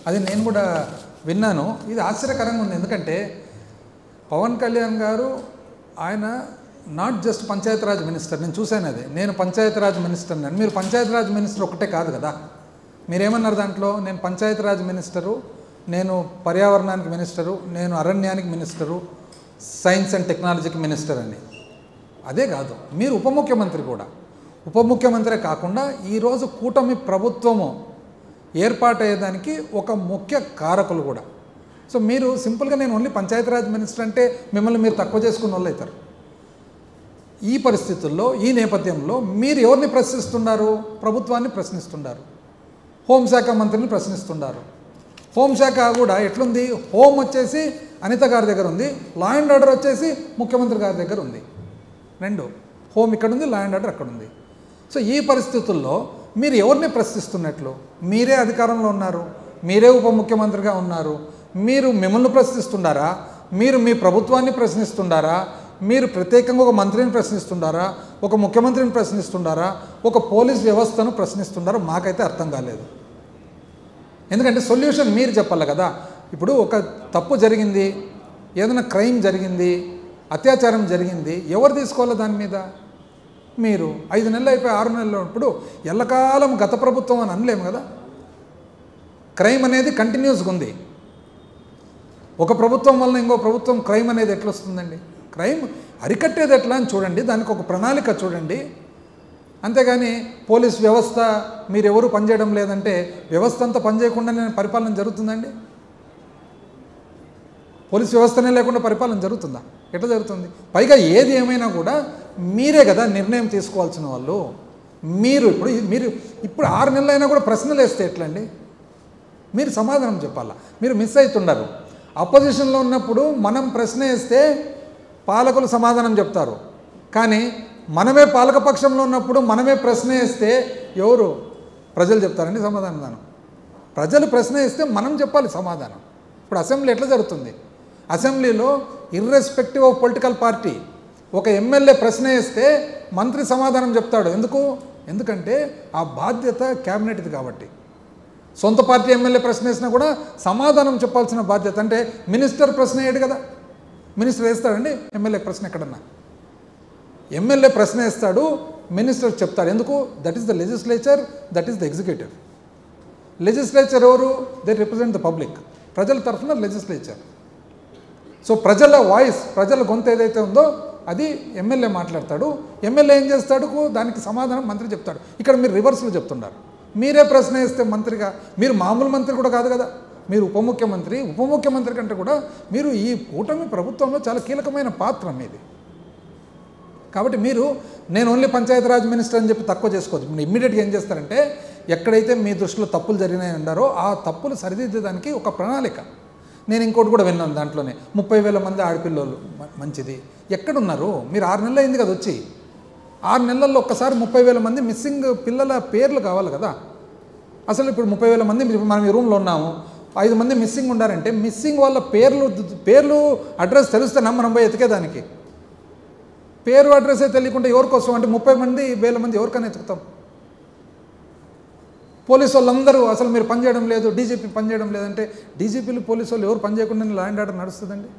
అది నేను కూడా విన్నాను. ఇది ఆశ్చర్యకరంగా ఉంది. ఎందుకంటే పవన్ కళ్యాణ్ గారు ఆయన నాట్ జస్ట్ పంచాయతీరాజ్ మినిస్టర్. నేను చూశాను అది. నేను పంచాయతీరాజ్ మినిస్టర్ అని. మీరు పంచాయతీరాజ్ మినిస్టర్ ఒకటే కాదు కదా. మీరేమన్నారు దాంట్లో? నేను పంచాయతీరాజ్ మినిస్టరు, నేను పర్యావరణానికి మినిస్టరు, నేను అరణ్యానికి మినిస్టరు, సైన్స్ అండ్ టెక్నాలజీకి మినిస్టర్ అని. అదే కాదు, మీరు ఉప ముఖ్యమంత్రి కూడా. ఉప ముఖ్యమంత్రే కాకుండా ఈరోజు కూటమి ప్రభుత్వము ఏర్పాటయ్యేదానికి ఒక ముఖ్య కారకులు కూడా. సో మీరు సింపుల్గా నేను ఓన్లీ పంచాయతీరాజ్ మినిస్టర్ అంటే మిమ్మల్ని మీరు తక్కువ చేసుకున్న వాళ్ళు అవుతారు. ఈ పరిస్థితుల్లో, ఈ నేపథ్యంలో మీరు ఎవరిని ప్రశ్నిస్తున్నారు? ప్రభుత్వాన్ని ప్రశ్నిస్తున్నారు. హోంశాఖ మంత్రిని ప్రశ్నిస్తున్నారు. హోంశాఖ కూడా ఎట్లుంది? హోం వచ్చేసి అనిత గారి దగ్గర ఉంది, లా అండ్ ఆర్డర్ వచ్చేసి ముఖ్యమంత్రి గారి దగ్గర ఉంది. రెండు, హోం ఇక్కడ ఉంది, లా అండ్ ఆర్డర్ అక్కడ ఉంది. సో ఈ పరిస్థితుల్లో మీరు ఎవరిని ప్రశ్నిస్తున్నట్లు? మీరే అధికారంలో ఉన్నారు, మీరే ఉప ముఖ్యమంత్రిగా ఉన్నారు. మీరు మిమ్మల్ని ప్రశ్నిస్తున్నారా? మీరు మీ ప్రభుత్వాన్ని ప్రశ్నిస్తున్నారా? మీరు ప్రత్యేకంగా ఒక మంత్రిని ప్రశ్నిస్తున్నారా? ఒక ముఖ్యమంత్రిని ప్రశ్నిస్తున్నారా? ఒక పోలీస్ వ్యవస్థను ప్రశ్నిస్తున్నారా? మాకైతే అర్థం కాలేదు. ఎందుకంటే సొల్యూషన్ మీరు చెప్పాలి కదా. ఇప్పుడు ఒక తప్పు జరిగింది, ఏదైనా క్రైమ్ జరిగింది, అత్యాచారం జరిగింది, ఎవరు తీసుకోవాలి దాని మీద? మీరు 5 నెలలు అయిపోయి 6 నెలలు ఇప్పుడు ఎల్లకాలం గత ప్రభుత్వం అని అనలేము కదా. క్రైమ్ అనేది కంటిన్యూస్గా ఉంది. ఒక ప్రభుత్వం వలన ఇంకో ప్రభుత్వం క్రైమ్ అనేది ఎట్లా వస్తుందండి? క్రైమ్ అరికట్టేది ఎట్లా అని చూడండి, దానికి ఒక ప్రణాళిక చూడండి. అంతేగాని పోలీస్ వ్యవస్థ మీరెవరు పనిచేయడం లేదంటే వ్యవస్థ అంతా పనిచేయకుండానే పరిపాలన జరుగుతుందండి? పోలీస్ వ్యవస్థనే లేకుండా పరిపాలన జరుగుతుందా? ఎట్లా జరుగుతుంది? పైగా ఏది ఏమైనా కూడా మీరే కదా నిర్ణయం తీసుకోవాల్సిన వాళ్ళు. మీరు ఇప్పుడు 6 నెలలైనా కూడా ప్రశ్నలు వేస్తే ఎట్లండి? మీరు సమాధానం చెప్పాలా? మీరు మిస్ అవుతున్నారు. అపోజిషన్లో ఉన్నప్పుడు మనం ప్రశ్న వేస్తే పాలకులు సమాధానం చెప్తారు. కానీ మనమే పాలకపక్షంలో ఉన్నప్పుడు మనమే ప్రశ్న వేస్తే ఎవరు? ప్రజలు చెప్తారండి సమాధానం. ప్రజలు ప్రశ్న వేస్తే మనం చెప్పాలి సమాధానం. ఇప్పుడు అసెంబ్లీ ఎట్లా జరుగుతుంది? అసెంబ్లీలో ఇర్రెస్పెక్టివ్ ఆఫ్ పొలిటికల్ పార్టీ ఒక ఎమ్మెల్యే ప్రశ్న వేస్తే మంత్రి సమాధానం చెప్తాడు. ఎందుకంటే ఆ బాధ్యత క్యాబినెట్ది కాబట్టి. సొంత పార్టీ ఎమ్మెల్యే ప్రశ్న వేసినా కూడా సమాధానం చెప్పాల్సిన బాధ్యత. అంటే మినిస్టర్ ప్రశ్న వేయడు కదా. మినిస్టర్ వేస్తాడండి ఎమ్మెల్యే ప్రశ్న ఎక్కడన్నా? ఎమ్మెల్యే ప్రశ్న వేస్తాడు, మినిస్టర్ చెప్తాడు. ఎందుకు? That is the legislature, that is the executive. Legislature ఎవరు? They represent the public. ప్రజల తరఫున లెజిస్లేచర్. సో ప్రజల వాయిస్, ప్రజల గొంతు ఏదైతే ఉందో అది ఎమ్మెల్యే మాట్లాడతాడు. ఎమ్మెల్యే ఏం చేస్తాడు? దానికి సమాధానం మంత్రి చెప్తాడు. ఇక్కడ మీరు రివర్స్లో చెప్తున్నారు. మీరే ప్రశ్న వేస్తే మంత్రిగా, మీరు మామూలు మంత్రి కూడా కాదు కదా, మీరు ఉప ముఖ్యమంత్రి. ఉప ముఖ్యమంత్రి కంటే కూడా మీరు ఈ కూటమి ప్రభుత్వంలో చాలా కీలకమైన పాత్ర మీది. కాబట్టి మీరు నేను ఓన్లీ పంచాయతీరాజ్ మినిస్టర్ అని చెప్పి తక్కువ చేసుకోవచ్చు. మీరు ఇమ్మీడియట్గా ఏం చేస్తారంటే ఎక్కడైతే మీ దృష్టిలో తప్పులు జరిగినాయి అన్నారో ఆ తప్పులు సరిదిద్దడానికి ఒక ప్రణాళిక. నేను ఇంకోటి కూడా విన్నాను దాంట్లోనే, 30,000 మంది ఆడపిల్లలు. మంచిది. ఎక్కడున్నారు మీరు? 6 నెలలు అయింది కదా వచ్చి. 6 నెలల్లో ఒక్కసారి 30,000 మంది మిస్సింగ్ పిల్లల పేర్లు కావాలి కదా. అసలు ఇప్పుడు 30,000 మంది మనం ఈ రూమ్లో ఉన్నాము, 5 మంది మిస్సింగ్ ఉండారంటే మిస్సింగ్ వాళ్ళ పేర్లు అడ్రస్ తెలిస్తే మనం పోయి ఎతికేదానికి. పేరు అడ్రస్సే తెలియకుండా ఎవరికోసం అంటే 30,000 మంది ఎవరికైనా ఎతుకుతాం. పోలీసు వాళ్ళందరూ అసలు మీరు పనిచేయడం లేదు, డీజీపీ పనిచేయడం లేదంటే డీజీపీలు పోలీసు వాళ్ళు ఎవరు పనిచేయకుండా లా అండ్ ఆర్డర్ నడుస్తుందండి?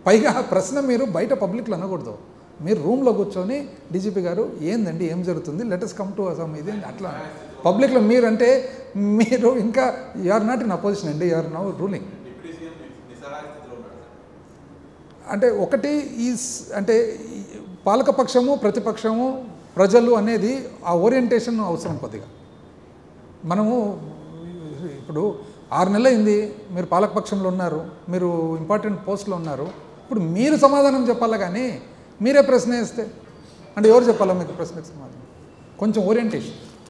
పైగా ప్రశ్న మీరు బయట పబ్లిక్లో అనకూడదు. మీరు రూమ్లో కూర్చొని డీజీపీ గారు ఏందండి, ఏం జరుగుతుంది, లెటస్ కమ్ టు అసమ్, ఇది అట్లా పబ్లిక్లో మీరంటే మీరు ఇంకా you are not in opposition అండి, యు ఆర్ నౌ రూలింగ్. అంటే ఒకటి అంటే పాలకపక్షము, ప్రతిపక్షము, ప్రజలు అనేది ఆ ఓరియంటేషన్ అవసరం కొద్దిగా. మనము ఇప్పుడు 6 నెలలు అయింది, మీరు పాలకపక్షంలో ఉన్నారు, మీరు ఇంపార్టెంట్ పోస్ట్లో ఉన్నారు. ఇప్పుడు మీరు సమాధానం చెప్పాలా, కానీ మీరే ప్రశ్న వేస్తే అంటే ఎవరు చెప్పాలా మీకు ప్రశ్నకు సమాధానం? కొంచెం ఓరియంటేషన్.